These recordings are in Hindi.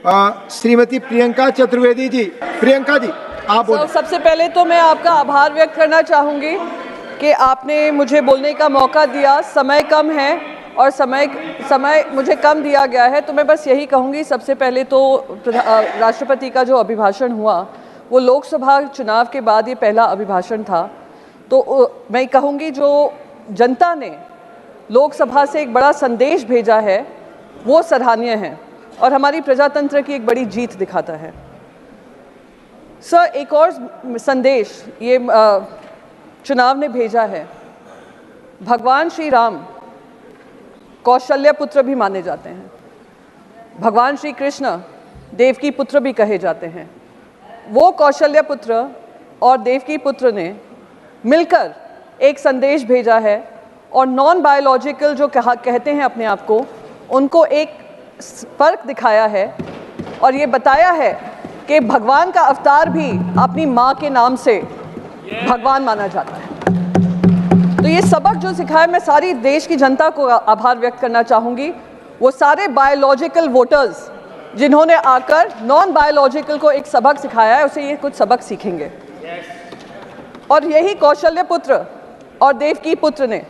श्रीमती प्रियंका चतुर्वेदी जी। प्रियंका जी आप बोलें। सबसे पहले तो मैं आपका आभार व्यक्त करना चाहूँगी कि आपने मुझे बोलने का मौका दिया। समय कम है और समय मुझे कम दिया गया है, तो मैं बस यही कहूँगी, सबसे पहले तो राष्ट्रपति का जो अभिभाषण हुआ वो लोकसभा चुनाव के बाद ये पहला अभिभाषण था। तो मैं कहूँगी जो जनता ने लोकसभा से एक बड़ा संदेश भेजा है वो सराहनीय है और हमारी प्रजातंत्र की एक बड़ी जीत दिखाता है। सर, एक और संदेश ये चुनाव ने भेजा है। भगवान श्री राम कौशल्य पुत्र भी माने जाते हैं, भगवान श्री कृष्ण देवकी पुत्र भी कहे जाते हैं। वो कौशल्य पुत्र और देवकी पुत्र ने मिलकर एक संदेश भेजा है और नॉन बायोलॉजिकल जो कहते हैं अपने आप को, उनको एक फर्क दिखाया है और ये बताया है कि भगवान का अवतार भी अपनी माँ के नाम से भगवान माना जाता है। तो ये सबक जो सिखाया, मैं सारी देश की जनता को आभार व्यक्त करना चाहूँगी। वो सारे बायोलॉजिकल वोटर्स जिन्होंने आकर नॉन बायोलॉजिकल को एक सबक सिखाया है, उसे ये कुछ सबक सीखेंगे। और यही कौशल्य पुत्र और देवकी पुत्र ने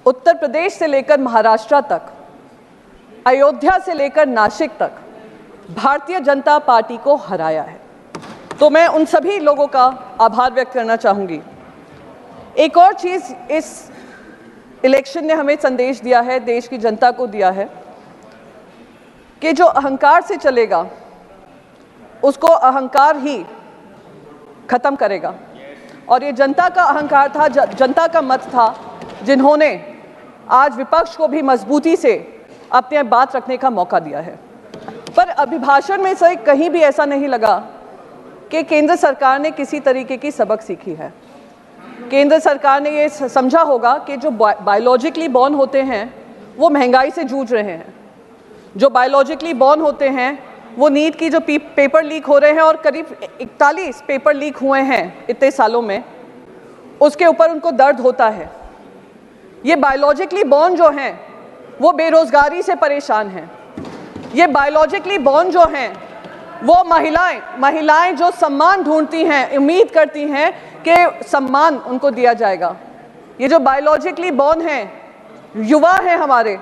उत्तर प्रदेश से लेकर महाराष्ट्र तक, अयोध्या से लेकर नासिक तक भारतीय जनता पार्टी को हराया है। तो मैं उन सभी लोगों का आभार व्यक्त करना चाहूँगी। एक और चीज़ इस इलेक्शन ने हमें संदेश दिया है, देश की जनता को दिया है कि जो अहंकार से चलेगा उसको अहंकार ही खत्म करेगा। और ये जनता का अहंकार था, जनता का मत था, जिन्होंने आज विपक्ष को भी मजबूती से अपनी बात रखने का मौका दिया है। पर अभिभाषण में से कहीं भी ऐसा नहीं लगा कि केंद्र सरकार ने किसी तरीके की सबक सीखी है। केंद्र सरकार ने ये समझा होगा कि जो बायोलॉजिकली बॉर्न होते हैं वो महंगाई से जूझ रहे हैं, जो बायोलॉजिकली बॉर्न होते हैं वो नीट की जो पेपर लीक हो रहे हैं और करीब 41 पेपर लीक हुए हैं इतने सालों में, उसके ऊपर उनको दर्द होता है। ये बायोलॉजिकली बॉर्न जो हैं वो बेरोजगारी से परेशान हैं। ये बायोलॉजिकली बॉर्न जो हैं वो महिलाएं जो सम्मान ढूंढती हैं, उम्मीद करती हैं कि सम्मान उनको दिया जाएगा। ये जो बायोलॉजिकली बॉर्न हैं, युवा हैं हमारे,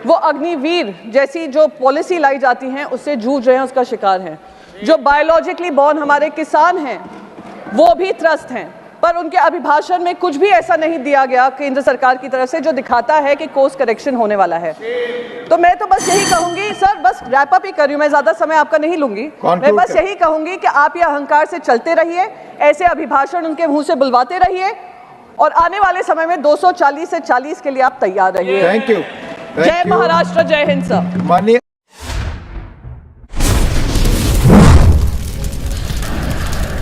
वो अग्निवीर जैसी जो पॉलिसी लाई जाती हैं उससे जूझ रहे हैं, उसका शिकार हैं। जो बायोलॉजिकली बॉर्न हमारे किसान हैं वो भी त्रस्त हैं। पर उनके अभिभाषण में कुछ भी ऐसा नहीं दिया गया केंद्र सरकार की तरफ से जो दिखाता है कि कोर्स करेक्शन होने वाला है। तो मैं तो बस यही कहूंगी, सर बस रैप अप ही कर रही हूं, मैं ज्यादा समय आपका नहीं लूंगी। मैं बस यही कहूंगी कि आप ये अहंकार से चलते रहिए, ऐसे अभिभाषण उनके मुंह से बुलवाते रहिए और आने वाले समय में 240 से 40 के लिए आप तैयार रहिए। Thank you. जय महाराष्ट्र, जय हिंद सर।